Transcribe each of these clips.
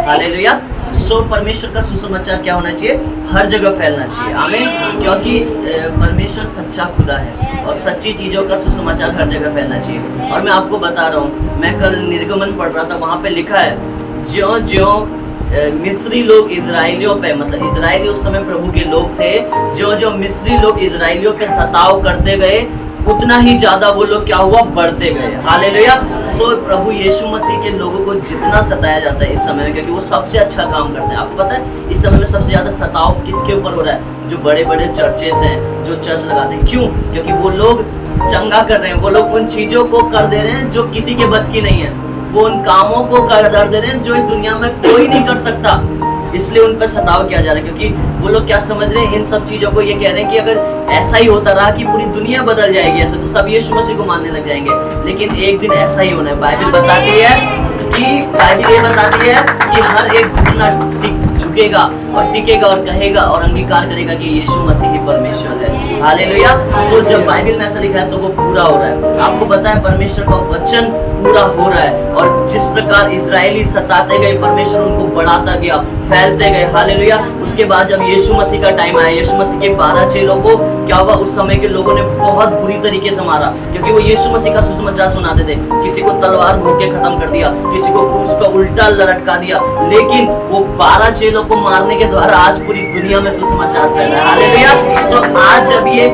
Hallelujah. सो परमेश्वर का सुसमाचार क्या होना चाहिए? हर जगह फैलना चाहिए। आमीन। क्योंकि परमेश्वर सच्चा खुदा है और सच्ची चीज़ों का सुसमाचार हर जगह फैलना चाहिए। और मैं आपको बता रहा हूँ, मैं कल निर्गमन पढ़ रहा था, वहाँ पे लिखा है ज्यों ज्यों मिस्री लोग इजराइलियों पे, मतलब इजराइली उस समय प्रभु के लोग थे, जो जो मिस्री लोग इजराइलियों पे सताव करते गए उतना ही ज्यादा वो लोग क्या हुआ? बढ़ते गए। हालेलुया। सो प्रभु यीशु मसीह के लोगों को जितना सताया जाता है इस समय में, क्योंकि वो सबसे अच्छा काम करते हैं। आपको पता है इस समय में सबसे ज्यादा सताव किसके ऊपर हो रहा है? जो बड़े बड़े चर्चेस हैं, जो चर्च लगाते हैं। क्यों? क्योंकि वो लोग चंगा कर रहे हैं, वो लोग उन चीजों को कर दे रहे हैं जो किसी के बस की नहीं है, वो उन कामों को कर दे रहे हैं जो इस दुनिया में कोई नहीं कर सकता। इसलिए उन पर सताव किया जा रहा है, क्योंकि वो लोग क्या समझ रहे हैं इन सब चीज़ों को? ये कह रहे हैं कि अगर ऐसा ही होता रहा कि पूरी दुनिया बदल जाएगी ऐसे, तो सब यीशु मसीह को मानने लग जाएंगे। लेकिन एक दिन ऐसा ही होना है। बाइबल बताती है कि हर एक घुटना झुकेगा और टिकेगा और कहेगा और अंगीकार करेगा कि यीशु मसीह ही परमेश्वर है। हालेलुया। सो जब बाइबल में ऐसा लिखा है तो वो पूरा हो रहा है। आपको पता है परमेश्वर का वचन पूरा हो रहा है, और जिस प्रकार इजरायली सताते गए, परमेश्वर उनको बढ़ाता गया, फैलते गए। हालेलुया। उसके बाद जब यीशु मसीह का टाइम आया, यीशु मसीह के 12 चेलों को क्या हुआ? उस समय के लोगों ने बहुत बुरी तरीके से मारा, क्योंकि वो यीशु मसीह का सुसमाचार सुनाते थे। किसी को तलवार भोंक के खत्म कर दिया, किसी को क्रूस पर उल्टा लटका दिया। लेकिन वो 12 चेलों को मारने के द्वारा आज पूरी दुनिया में सुसमाचार फैला है। हालेलुया। तो आज जब ये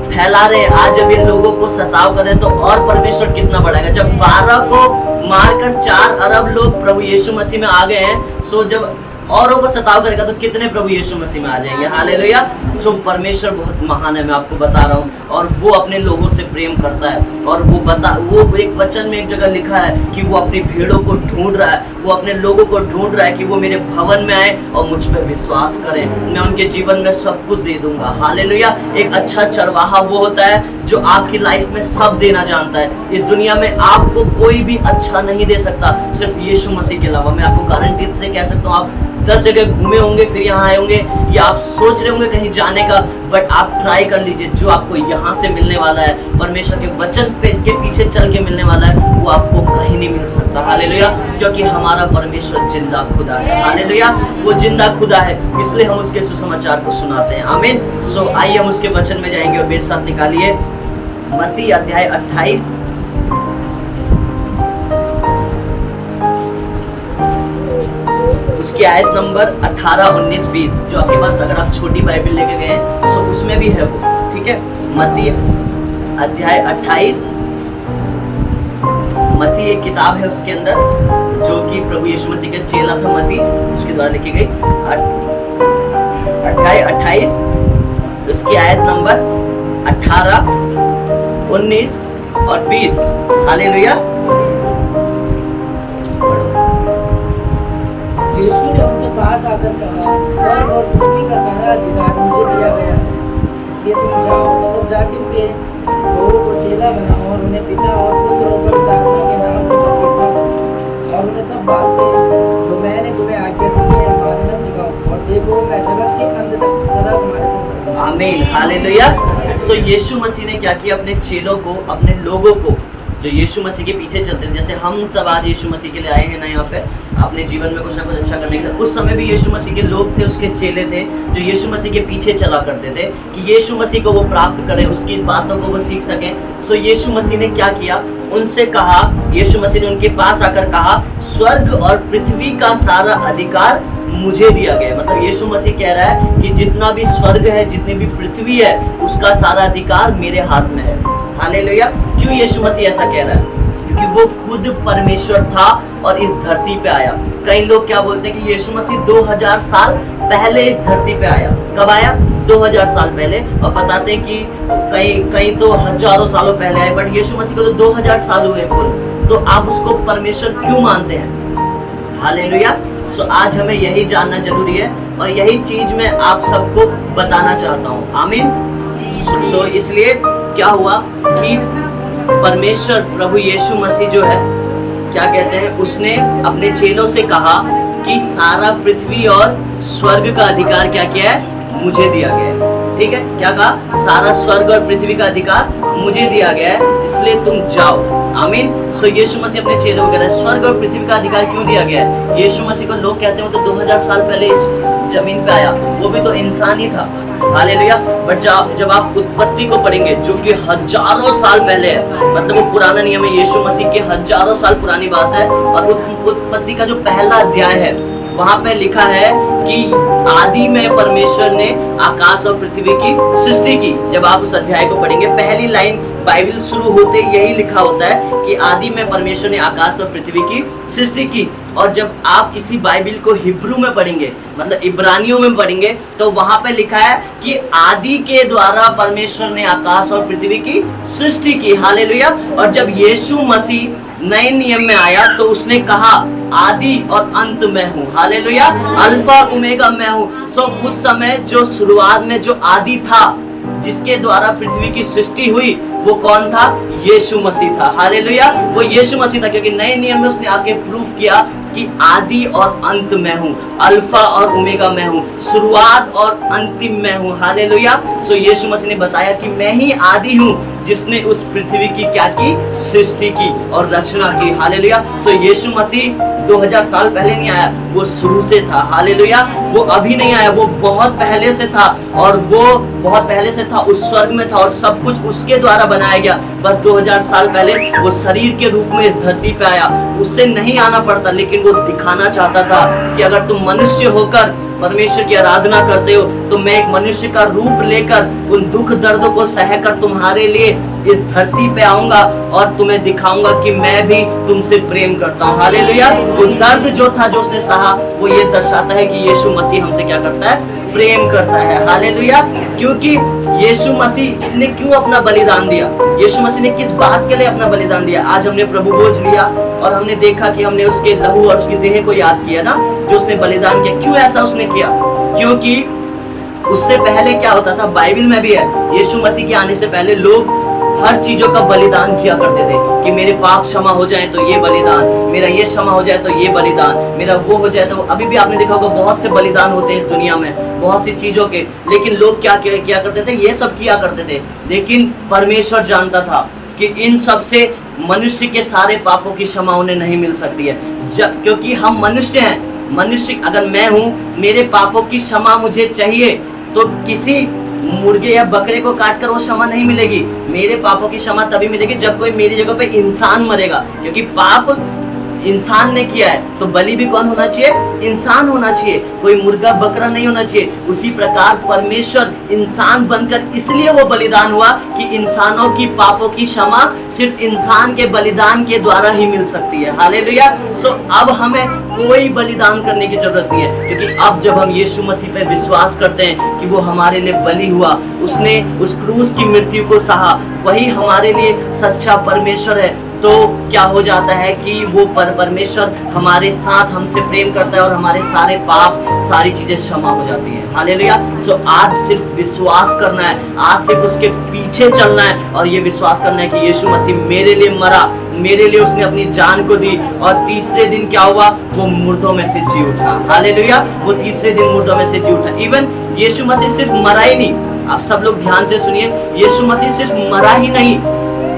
फैला रहे, आज जब ये लोगों को सताव कर रहे हैं, तो और परमेश्वर कितना बढ़ाएगा। जब 12 को मारकर 4 अरब लोग प्रभु यीशु मसीह में आ गए हैं, सो जब औरों को सताव करेगा तो कितने प्रभु यीशु मसीह में आ जाएंगे। हालेलुया। सो परमेश्वर बहुत महान है, मैं आपको बता रहा हूँ, और वो अपने लोगों से प्रेम करता है। और वो एक वचन में एक जगह लिखा है कि वो अपनी भीड़ों को ढूंढ रहा है, वो अपने लोगों को ढूंढ रहा है कि वो मेरे भवन में आए और मुझ पर विश्वास करें, मैं उनके जीवन में सब कुछ दे दूंगा। हालेलुया। एक अच्छा चरवाहा वो होता है जो आपकी लाइफ में सब देना जानता है। इस दुनिया में आपको कोई भी अच्छा नहीं दे सकता, सिर्फ यीशु मसीह के अलावा। मैं आपको गारंटी से कह सकता हूँ, आप 10 जगह घूमे होंगे, फिर यहाँ आए होंगे, या आप सोच रहे होंगे कहीं जाने का, बट आप ट्राई कर लीजिए, जो आपको यहाँ से मिलने वाला है, परमेश्वर के वचन के पीछे चल के मिलने वाला है, वो आपको कहीं नहीं मिल सकता। हालेलुया। क्योंकि हमारा परमेश्वर जिंदा खुदा है। हालेलुया। वो जिंदा खुदा है, इसलिए हम उसके सुसमाचार को सुनाते हैं। आमीन। सो आइए हम उसके वचन में जाएंगे, और मेरे साथ निकालिए मत्ती अध्याय 28 उसकी आयत नंबर 18, 19, 20। जो आपके पास अगर आप छोटी बाइबल लेके गए हैं तो उसमें भी है वो। ठीक है। मत्ती अध्याय 28, मत्ती एक किताब है, उसके अंदर जो कि प्रभु यीशु मसीह का चेला था मत्ती, उसके द्वारा लिखी गई। अध्याय 28 उसकी आयत नंबर 18, 19 और 20। हालेलुया। यीशु ने उनके पास आकर कहा, स्वर्ग और पृथ्वी का सारा अधिकार मुझे दिया गया है, इसलिए तुम जाओ, सब जातियों के लोगों को चेला बनाओ और उन्हें पिता और पुत्र और पवित्र आत्मा के नाम से बपतिस्मा दो, और उन्हें सब बातें जो मैंने तुम्हें आज्ञा दी है मानना सिखाओ, और देखो मैं जगत के अंत तक सदा तुम्हारे संग रहूंगा। आमीन। हालेलुया। सो यीशु मसीह ने क्या किया? अपने चेलों को, अपने लोगों को जो यीशु मसीह के पीछे चलते थे, जैसे हम सब आज यीशु मसीह के लिए आए हैं ना यहाँ पे अपने जीवन में कुछ ना कुछ अच्छा करने के लिए, उस समय भी यीशु मसीह के लोग थे, उसके चेले थे जो यीशु मसीह के पीछे चला करते थे कि यीशु मसीह को वो प्राप्त करें, उसकी बातों को वो सीख सकें। सो यीशु मसीह ने क्या किया? उनसे कहा, यीशु मसीह ने उनके पास आकर कहा, स्वर्ग और पृथ्वी का सारा अधिकार मुझे दिया गया। मतलब यीशु मसीह कह रहा है कि जितना भी स्वर्ग है, जितनी भी पृथ्वी है, उसका सारा अधिकार मेरे हाथ में है। हालेलुया। क्यों यीशु मसीह ऐसा कह रहा है? क्योंकि वो खुद परमेश्वर था और इस धरती पे आया। कई लोग क्या बोलते हैं कि यीशु मसीह 2000 साल पहले इस धरती पे आया। कब आया? 2000 साल पहले। और बताते हैं कि कई तो हजारों सालों पहले आए, बट यीशु मसीह को तो 2000 साल हुए कुल। तो आप उसको परमेश्वर क्यों मानते हैं? हालेलुया। सो आज हमें यही जानना जरूरी है, और यही चीज मैं आप सबको बताना चाहता हूँ। आमीन। सो इसलिए क्या हुआ कि परमेश्वर प्रभु यीशु मसीह जो है क्या कहते हैं, उसने अपने चेलों से कहा कि सारा पृथ्वी और स्वर्ग का अधिकार क्या किया है? मुझे दिया गया है। ठीक है, क्या कहा? सारा स्वर्ग और पृथ्वी का अधिकार मुझे दिया गया है, इसलिए तुम जाओ। आमीन। सो यीशु मसीह अपने चेलों को कह रहा है स्वर्ग और पृथ्वी का अधिकार क्यों दिया गया है? यीशु मसीह को लोग कहते हो तो 2000 साल पहले इस जमीन पे आया, वो भी तो इंसान ही था। हालेलुया। बट जब आप उत्पत्ति को पढ़ेंगे जो कि हजारों साल पहले है, मतलब वो पुराना नियम है, यीशु मसीह के हजारों साल पुरानी बात है, और उत्पत्ति का जो पहला अध्याय है वहां पे लिखा है कि आदि में परमेश्वर ने आकाश और पृथ्वी की सृष्टि की। जब आप उस अध्याय को पढ़ेंगे, पहली लाइन बाइबल शुरू होते यही लिखा होता है कि आदि में परमेश्वर ने आकाश और पृथ्वी की सृष्टि की। और जब आप इसी बाइबल को हिब्रू में पढ़ेंगे, मतलब इब्रानियों में पढ़ेंगे, तो वहां पे लिखा है कि आदि के द्वारा परमेश्वर ने आकाश और पृथ्वी की सृष्टि की। हालेलुया। और जब यीशु मसीह नए नियम में आया तो उसने कहा आदि और अंत में हूँ। हालेलुया। अल्फा ओमेगा मैं हूँ। सो उस समय जो शुरुआत में जो आदि था, जिसके द्वारा पृथ्वी की सृष्टि हुई, वो कौन था? यीशु मसीह था। हालेलुया। वो यीशु मसीह था, क्योंकि नए नियम में उसने आके प्रूफ किया कि आदि और अंत में हूँ, अल्फा और ओमेगा मैं हूँ, शुरुआत और अंतिम मैं हूँ। हालेलुया। सो यीशु मसीह ने बताया कि मैं ही आदि हूँ जिसने उस पृथ्वी की क्या की? सृष्टि की और रचना की। हालेलुया। सो यीशु मसीह 2000 साल पहले नहीं आया, वो शुरू से था। हालेलुया। वो अभी नहीं आया, वो बहुत पहले से था, और वो बहुत पहले से था, उस स्वर्ग में था, और सब कुछ उसके द्वारा बनाया गया। बस 2000 साल पहले वो शरीर के रूप में इस धरती पे आया। उससे नहीं आना पड़ता, लेकिन वो दिखाना चाहता था कि अगर तुम मनुष्य होकर परमेश्वर की आराधना करते हो तो मैं एक मनुष्य का रूप लेकर उन दुख दर्दों को सहकर तुम्हारे लिए इस धरती पे आऊंगा और तुम्हें दिखाऊंगा कि मैं भी तुमसे प्रेम करता हूँ। हालेलुया। वो दर्द जो था, जो उसने सहा, वो ये दर्शाता है कि यीशु मसीह हमसे क्या करता है? प्रेम करता है। हालेलुया। क्योंकि यीशु मसीह ने क्यों अपना बलिदान दिया? यीशु मसीह ने किस बात के लिए अपना बलिदान दिया? आज हमने प्रभु भोज लिया और हमने देखा कि हमने उसके लहू और उसकी देह को याद किया ना, जो उसने बलिदान किया। क्यों ऐसा उसने किया? क्योंकि उससे पहले क्या होता था, बाइबल में भी है, यीशु मसीह के आने से पहले लोग हर चीजों का बलिदान किया करते थे कि मेरे पाप क्षमा हो जाए तो ये बलिदान, मेरा ये क्षमा हो जाए तो ये बलिदान, मेरा वो हो जाए तो। अभी भी आपने देखा होगा बहुत से बलिदान होते हैं इस दुनिया में, बहुत सी चीजों के, लेकिन लोग क्या किया करते थे? ये सब किया करते थे। लेकिन परमेश्वर जानता था कि इन सब से मनुष्य के सारे पापों की क्षमा उन्हें नहीं मिल सकती है, क्योंकि हम मनुष्य हैं। मनुष्य, अगर मैं हूँ, मेरे पापों की क्षमा मुझे चाहिए, तो किसी मुर्गे या बकरे को काटकर वो क्षमा नहीं मिलेगी। मेरे पापों की क्षमा तभी मिलेगी जब कोई मेरी जगह पे इंसान मरेगा, क्योंकि पाप इंसान ने किया है, तो बलि भी कौन होना चाहिए? इंसान होना चाहिए, कोई मुर्गा बकरा नहीं होना चाहिए। उसी प्रकार परमेश्वर इंसान बनकर इसलिए वो बलिदान हुआ कि इंसानों की पापों की क्षमा सिर्फ इंसान के बलिदान के द्वारा ही मिल सकती है। हालेलुया। सो अब हमें कोई बलिदान करने की जरूरत नहीं है, क्योंकि अब जब हम यीशु मसीह पे विश्वास करते हैं कि वो हमारे लिए बलि हुआ, उसने उस क्रूस की मृत्यु को सहा, वही हमारे लिए सच्चा परमेश्वर है, तो क्या हो जाता है कि वो परमेश्वर हमारे साथ हमसे प्रेम करता है और हमारे सारे पाप, सारी चीजें क्षमा हो जाती हैं। हालेलुया। सो आज सिर्फ विश्वास करना है, आज सिर्फ उसके पीछे चलना है और ये विश्वास करना है कि यीशु मसीह मेरे लिए मरा, मेरे लिए उसने अपनी जान को दी, और तीसरे दिन क्या हुआ? वो मुर्दों में से जी उठा। हालेलुया। वो तीसरे दिन मुर्दों में से जी उठा। इवन यीशु मसीह सिर्फ मरा ही नहीं, आप सब लोग ध्यान से सुनिए, यीशु मसीह सिर्फ मरा ही नहीं,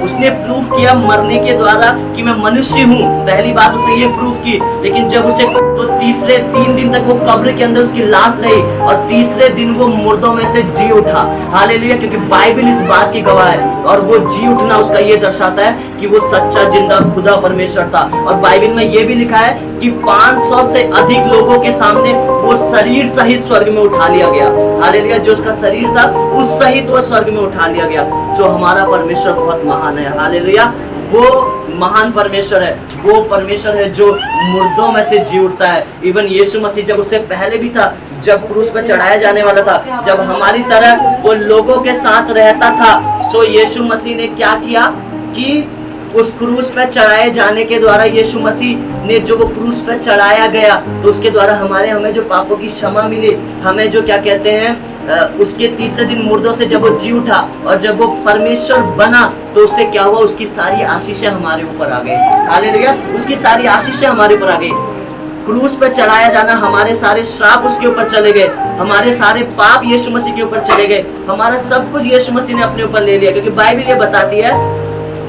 उसने प्रूफ किया मरने के द्वारा कि मैं मनुष्य हूँ। पहली बात उसने ये प्रूफ की, लेकिन जब उसे तो तीसरे 3 दिन तक वो कब्र के अंदर उसकी लाश रही, और तीसरे दिन वो मुर्दों में से जी उठा। हालेलुया। क्योंकि बाइबल इस बात की गवाह है, और वो जी उठना उसका ये दर्शाता है कि वो सच्चा जिंदा खुदा परमेश्वर था। और बाइबल में ये भी लिखा है कि 500 से अधिक लोगों के सामने वो शरीर सहित स्वर्ग में उठा लिया गया। हालेलुया। जो उसका शरीर था उस सहित वो स्वर्ग में उठा लिया गया। जो हमारा परमेश्वर बहुत महान है। हालेलुया। वो महान परमेश्वर है, वो परमेश्वर है जो मुर्दों में से जी उठता है। इवन यीशु मसीह जब उससे पहले भी था, जब क्रूस पर चढ़ाया जाने वाला था, जब हमारी तरह वो लोगों के साथ रहता था, सो यीशु मसीह ने क्या किया कि उस क्रूस पर चढ़ाए जाने के द्वारा यीशु मसीह ने जो वो क्रूस पर चढ़ाया गया, तो उसके द्वारा हमें जो पापों की क्षमा मिली, हमें जो क्या कहते हैं, उसके तीसरे दिन मुर्दों से जब वो जी उठा और जब वो परमेश्वर बना, तो उससे क्या हुआ? उसकी सारी आशीषें हमारे ऊपर आ गई। हालेलुया। उसकी सारी आशीषें हमारे ऊपर आ गई। क्रूस पे चढ़ाया जाना, हमारे सारे श्राप उसके ऊपर चले गए, हमारे सारे पाप यीशु मसीह के ऊपर चले गए, हमारा सब कुछ यीशु मसीह ने अपने ऊपर ले लिया, क्योंकि बाइबल ये बताती है।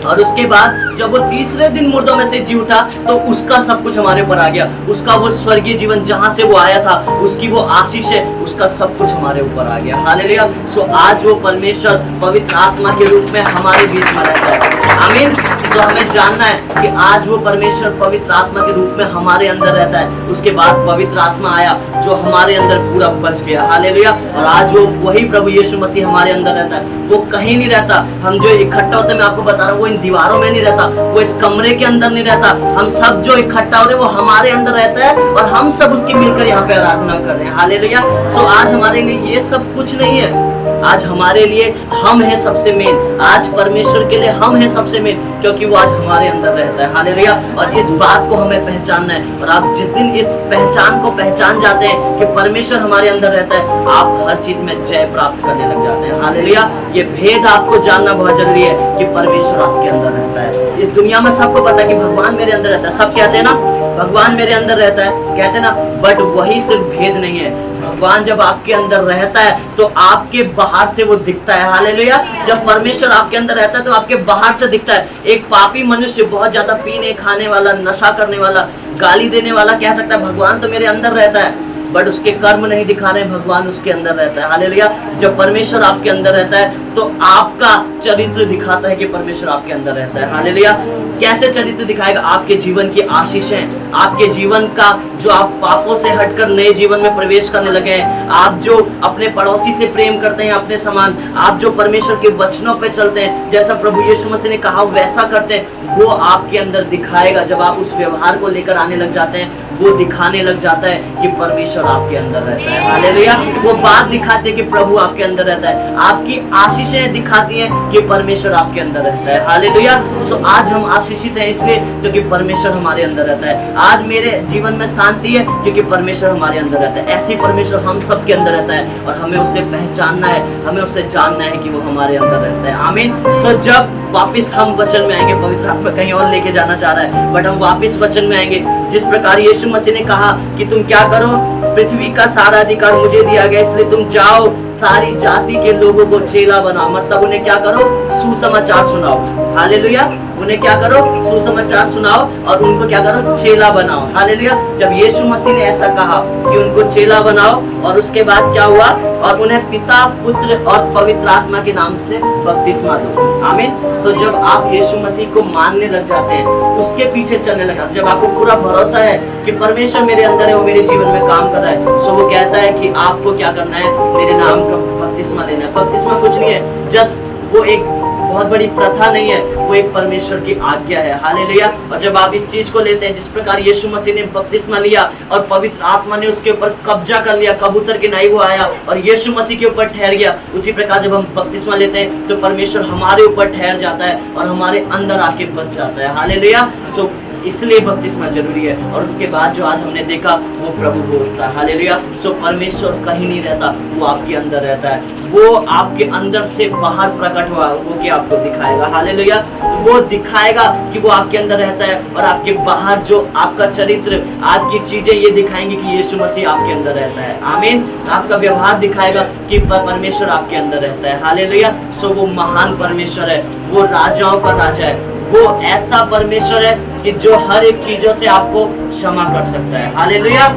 और उसके बाद जब वो तीसरे दिन मुर्दों में से जी उठा तो उसका सब कुछ हमारे ऊपर आ गया, उसका वो स्वर्गीय जीवन जहां से वो आया था, उसकी वो आशीष है, उसका सब कुछ हमारे ऊपर आ गया। हालेलुया। सो आज वो परमेश्वर पवित्र आत्मा के रूप में हमारे बीच में रहता है। आमीन। सो हमें जानना है कि आज वो परमेश्वर पवित्र आत्मा के रूप में हमारे अंदर रहता है। उसके बाद पवित्र आत्मा आया जो हमारे अंदर पूरा बस गया। हालेलुया। और आज वो वही प्रभु यीशु मसीह हमारे अंदर रहता है, वो कहीं नहीं रहता। हम जो इकट्ठा होते हैं, मैं आपको बता रहा हूँ, वो इन दीवारों में नहीं रहता, वो इस कमरे के अंदर नहीं रहता। हम सब जो इकट्ठा हो रहे हैं वो हमारे अंदर रहता है और हम सब उसकी मिलकर यहाँ पे आराधना कर रहे हैं। हालेलुया। सो आज हमारे लिए ये सब कुछ नहीं है, आज हमारे लिए हम हैं सबसे मेन। आज परमेश्वर के लिए हम हैं सबसे मेन, क्योंकि वो आज हमारे अंदर रहता है। हालेलुया। और इस बात को हमें पहचानना है। और आप जिस दिन इस पहचान को पहचान जाते हैं कि परमेश्वर हमारे अंदर रहता है, आप हर चीज में जय प्राप्त करने लग जाते हैं। हालेलुया। ये भेद आपको जानना बहुत जरूरी है कि परमेश्वर आपके अंदर रहता है। इस दुनिया में सबको पता है कि भगवान मेरे अंदर रहता है, सब कहते हैं ना भगवान मेरे अंदर रहता है, कहते हैं ना, बट वही सिर्फ भेद नहीं है। भगवान जब आपके अंदर रहता है तो आपके बाहर से वो दिखता है। हालेलुया। जब परमेश्वर आपके अंदर रहता है तो आपके बाहर से दिखता है। एक पापी मनुष्य, बहुत ज्यादा पीने खाने वाला, नशा करने वाला, गाली देने वाला कह सकता है भगवान तो मेरे अंदर रहता है, बट उसके कर्म नहीं दिखा रहे, भगवान उसके अंदर रहता है। हालेलुया। जब परमेश्वर आपके अंदर रहता है तो आपका चरित्र दिखाता है कि परमेश्वर आपके अंदर रहता है। हालेलुया। कैसे चरित्र दिखाएगा? आपके जीवन की आशीषें, आपके जीवन का जो आप पापों से हटकर नए जीवन में प्रवेश करने लगे हैं, आप जो अपने पड़ोसी से प्रेम करते हैं अपने समान, आप जो परमेश्वर के वचनों पे चलते हैं, जैसा प्रभु यीशु मसीह ने कहा वैसा करते हैं, वो आपके अंदर दिखाएगा। जब आप उस व्यवहार को लेकर आने लग जाते हैं, वो दिखाने लग जाता है कि परमेश्वर आपके अंदर रहता है। हालेलुया। वो बात दिखाते हैं कि प्रभु आपके अंदर रहता है, आपकी आशीषें दिखाती हैं कि परमेश्वर आपके अंदर रहता है। हालेलुया। सो आज हम आशीषित हैं इसलिए क्योंकि परमेश्वर हमारे अंदर रहता है। आज मेरे जीवन में शांति है क्योंकि परमेश्वर हमारे अंदर रहता है। ऐसे परमेश्वर हम सब के अंदर रहता है और हमें उसे पहचानना है, हमें उसे जानना है कि वो हमारे अंदर रहता है। आमीन। सो जब वापिस हम वचन में आएंगे, पवित्र आत्मा कहीं और लेके जाना चाह रहा है, बट हम वापिस वचन में आएंगे। जिस प्रकार यीशु मसीह ने कहा कि तुम क्या करो, पृथ्वी का सारा अधिकार मुझे दिया गया, इसलिए तुम जाओ सारी जाति के लोगों को चेला बनाओ। मतलब उन्हें क्या करो? सुसमाचार सुनाओ। हालेलुया। उन्हें क्या करो? सुसमाचार सुनाओ और उनको क्या करो? चेला बनाओ। हालेलुया। जब यीशु मसीह ने ऐसा कहा कि उनको चेला बनाओ, और उसके बाद क्या हुआ? और उन्हें पिता, पुत्र और पवित्र आत्मा के नाम से बपतिस्मा दो। आमीन। सो जब आप यीशु मसीह को मानने लग जाते हैं, उसके पीछे चलने लगा, जब आपको पूरा भरोसा है कि परमेश्वर मेरे अंदर है, वो मेरे जीवन में काम कर रहा है, सो वो कहता है कि आपको क्या करना है? मेरे नाम का बपतिस्मा लेना है। बपतिस्मा कुछ नहीं है, जस्ट वो एक बहुत बड़ी प्रथा नहीं है, वो एक परमेश्वर की आज्ञा है। हालेलुया। और जब आप इस चीज को लेते हैं, जिस प्रकार यीशु मसीह ने बपतिस्मा लिया और पवित्र आत्मा ने उसके ऊपर कब्जा कर लिया, कबूतर के नाई वो आया और यीशु मसीह के ऊपर ठहर गया, उसी प्रकार जब हम बपतिस्मा लेते हैं तो परमेश्वर हमारे ऊपर ठहर जाता है और हमारे अंदर आके बस जाता है। हालेलुया। सो इसलिए बपतिस्मा जरूरी है। और उसके बाद जो आज हमने देखा वो प्रभु दोस्त है। हालेलुया। सो परमेश्वर कहीं नहीं रहता, वो आपके अंदर रहता है, वो आपके अंदर से बाहर प्रकट हुआ वो कि आपको दिखाएगा। हालेलुया। वो दिखाएगा कि वो आपके अंदर रहता है और आपके बाहर जो आपका चरित्र, आपकी चीजें ये दिखाएंगी कि यीशु मसीह आपके अंदर रहता है। आमीन। आपका व्यवहार दिखाएगा कि परमेश्वर आपके अंदर रहता है। हालेलुया। सो वो महान परमेश्वर है, वो राजाओं का राजा है, वो ऐसा परमेश्वर है कि जो हर एक चीजों से आपको क्षमा कर सकता है। हालेलुया।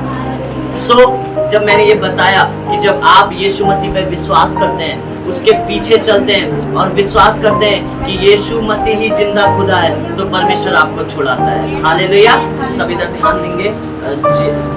सो जब मैंने ये बताया कि जब आप यीशु मसीह पे विश्वास करते हैं, उसके पीछे चलते हैं और विश्वास करते हैं कि यीशु मसीह ही जिंदा खुदा है, तो परमेश्वर आपको छुड़ाता है। हालेलुया। सब इधर ध्यान देंगे,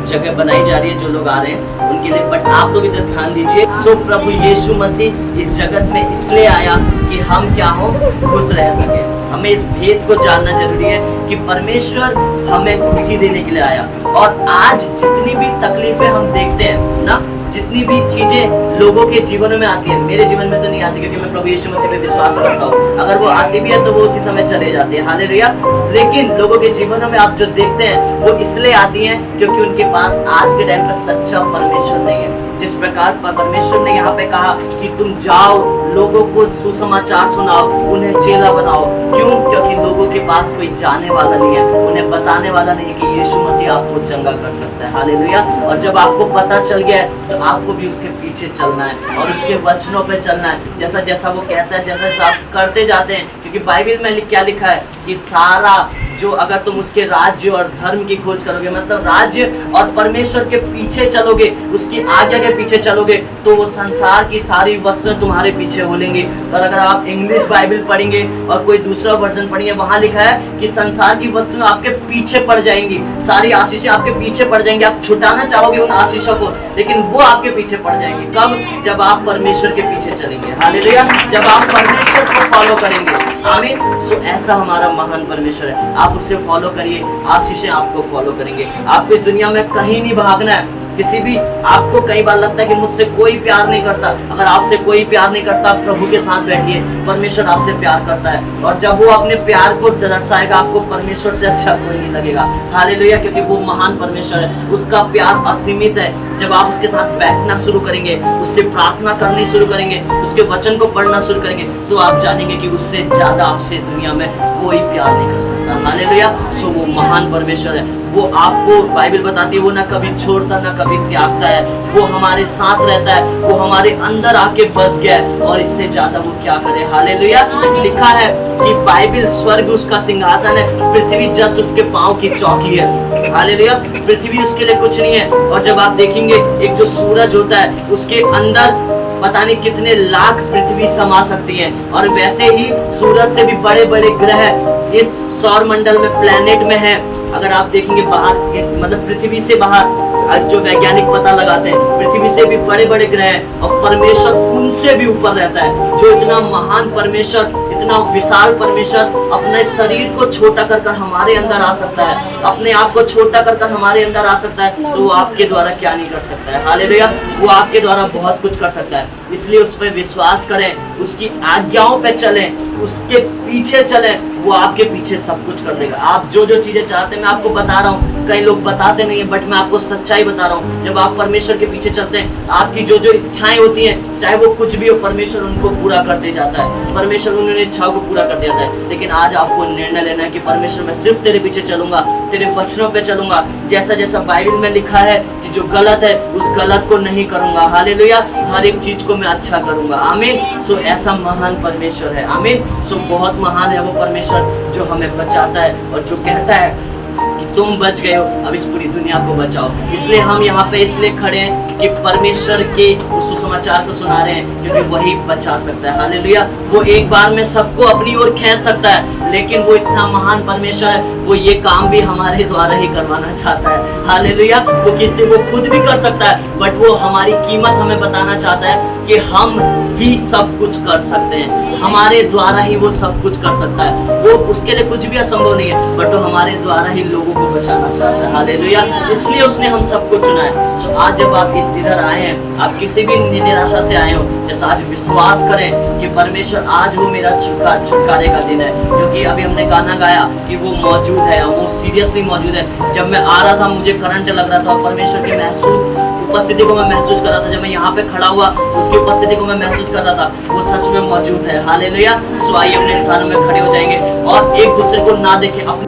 जगह बनाई जा रही है, जो लोग आ रहे हैं उनके लिए, बट आप लोग इधर ध्यान दीजिए। सो प्रभु यीशु मसीह इस जगत में इसलिए आया कि हम क्या हो? खुश रह सके। हमें इस भेद को जानना जरूरी है कि परमेश्वर हमें खुशी देने के लिए आया। और आज जितनी भी तकलीफें हम देखते हैं ना, जितनी भी चीजें लोगों के जीवन में आती है, मेरे जीवन में तो नहीं आती क्योंकि मैं प्रभु यीशु मसीह पे विश्वास करता हूँ, अगर वो आती भी है तो वो उसी समय चले जाती है। हालेलुया। लेकिन लोगों के जीवन में आप जो देखते हैं वो इसलिए आती हैं क्योंकि उनके पास आज के टाइम पर सच्चा परमेश्वर नहीं है। जिस प्रकार परमेश्वर ने यहाँ पे कहा कि तुम जाओ, लोगों को सुसमाचार सुनाओ, उन्हें चेला बनाओ। क्यों? क्योंकि लोगों के पास कोई जाने वाला नहीं है, उन्हें बताने वाला नहीं है कि यीशु मसीह आपको चंगा कर सकता है। हालेलुया। और जब आपको पता चल गया है तो आपको भी उसके पीछे चलना है और उसके वचनों पे चलना है, जैसा जैसा वो कहता है, जैसा जैसा आप करते जाते हैं। क्योंकि बाइबल में क्या लिखा है कि सारा जो, अगर तुम उसके राज्य और धर्म की खोज करोगे, मतलब राज्य और परमेश्वर के पीछे चलोगे, उसकी आज्ञा के पीछे चलोगे, तो वो संसार की सारी वस्तुएं तुम्हारे पीछे हो लेंगी। और अगर आप इंग्लिश बाइबल पढ़ेंगे और कोई दूसरा वर्जन पढ़ेंगे, वहां लिखा है कि संसार की वस्तुएं आपके पीछे पड़ जाएंगी, सारी आशीषें आपके पीछे पड़ जाएंगी। आप छुटाना चाहोगे उन आशीषों को, लेकिन वो आपके पीछे पड़ जाएंगी। कब? जब आप परमेश्वर के पीछे चलेंगे। हालेलुया। जब आप परमेश्वर को फॉलो करेंगे। आमीन। सो ऐसा हमारा महान परमेश्वर है, आप उससे फॉलो करिए, आशीषें आपको फॉलो करेंगे। आपको इस दुनिया में कहीं नहीं भागना है। किसी भी, आपको कई बार लगता है कि मुझसे कोई प्यार नहीं करता। अगर आपसे कोई प्यार नहीं करता, प्रभु के साथ बैठिए, परमेश्वर आपसे प्यार करता है। और जब वो अपने प्यार को दर्शाएगा, आपको परमेश्वर से अच्छा कोई नहीं लगेगा। हालेलुया। क्योंकि वो महान परमेश्वर है, उसका प्यार असीमित है। जब आप उसके साथ बैठना शुरू करेंगे, उससे प्रार्थना करनी शुरू करेंगे, उसके वचन को पढ़ना शुरू करेंगे, तो आप जानेंगे कि उससे ज्यादा आपसे इस दुनिया में कोई प्यार नहीं कर सकता। हालेलुया। सो वो महान परमेश्वर है, वो आपको, बाइबल बताती है, वो ना कभी छोड़ता ना कभी त्यागता है, वो हमारे साथ रहता है, वो हमारे अंदर आके बस गया है। और इससे ज्यादा वो क्या करे। हालेलुया। लिखा है कि बाइबल, स्वर्ग उसका सिंहासन है, पृथ्वी जस्ट उसके पांव की चौकी है। हालेलुया। पृथ्वी उसके लिए कुछ नहीं है। और जब आप देखेंगे, एक जो सूरज होता है, उसके अंदर पता नहीं कितने लाख पृथ्वी समा सकती है। और वैसे ही सूरज से भी बड़े बड़े ग्रह इस सौर मंडल में, प्लेनेट में है। अगर आप देखेंगे बाहर, मतलब पृथ्वी से बाहर, जो वैज्ञानिक पता लगाते हैं, पृथ्वी से भी बड़े बड़े ग्रह हैं, और परमेश्वर उनसे भी ऊपर रहता है। जो इतना महान परमेश्वर, इतना विशाल परमेश्वर अपने शरीर को छोटा कर कर हमारे अंदर आ सकता है, अपने आप को छोटा कर कर हमारे अंदर आ सकता है, तो वो आपके द्वारा क्या नहीं कर सकता है। हालेलुया। वो आपके द्वारा बहुत कुछ कर सकता है। इसलिए उस पर विश्वास करें, उसकी आज्ञाओं पे चलें, उसके पीछे चलें, वो आपके पीछे सब कुछ कर देगा। आप जो जो चीजें चाहते हैं, मैं आपको बता रहा हूँ, कई लोग बताते नहीं है, बट मैं आपको सच्चाई बता रहा हूँ। जब आप परमेश्वर के पीछे चलते हैं, आपकी जो जो इच्छाएं होती हैं, चाहे वो कुछ भी हो, परमेश्वर उनको पूरा करते जाता है। परमेश्वर उन इच्छाओं को पूरा कर देता है। लेकिन आज आपको निर्णय लेना है कि परमेश्वर, मैं सिर्फ तेरे पीछे चलूंगा, तेरे वचनों पे चलूंगा, जैसा जैसा बाइबल में लिखा है कि जो गलत है उस गलत को नहीं करूंगा। हालेलुया। हर एक चीज को मैं अच्छा करूंगा। आमीन। सो ऐसा महान परमेश्वर है। आमीन। सो बहुत महान है वो परमेश्वर जो हमें बचाता है और जो कहता है कि तुम बच गए हो, अब इस पूरी दुनिया को बचाओ। इसलिए हम यहाँ पे इसलिए खड़े हैं कि परमेश्वर के उस सुसमाचार को सुना रहे हैं, क्योंकि वही बचा सकता है। हालेलुया। वो एक बार में सबको अपनी ओर खींच सकता है, लेकिन वो इतना महान परमेश्वर है, वो ये काम भी हमारे द्वारा ही करवाना चाहता है। हालेलुया। वो किसी को खुद भी कर सकता है, बट वो हमारी कीमत हमें बताना चाहता है कि हम ही सब कुछ कर सकते हैं, हमारे द्वारा ही वो सब कुछ कर सकता है। वो, उसके लिए कुछ भी असंभव नहीं है, बट वो हमारे द्वारा ही लोगों को बचाना चाहता है। हालेलुया। इसलिए उसने हम सबको चुना है। सो आज जब आप इधर आए हैं, आप किसी भी निराशा से आए हो, जैसा आज विश्वास करें कि परमेश्वर, आज वो मेरा छुटकारे का दिन है। क्योंकि अभी हमने गाना गाया कि वो मौजूद है, वो सीरियसली मौजूद है। जब मैं आ रहा था, मुझे करंट लग रहा था, परमेश्वर के उपस्थिति को मैं महसूस कर रहा था। जब मैं यहाँ पे खड़ा हुआ, उसकी उपस्थिति को मैं महसूस कर रहा था, वो सच में मौजूद है। हालेलुया। सो आइए अपने स्थानों में खड़े हो जाएंगे और एक दूसरे को ना देखें, अपने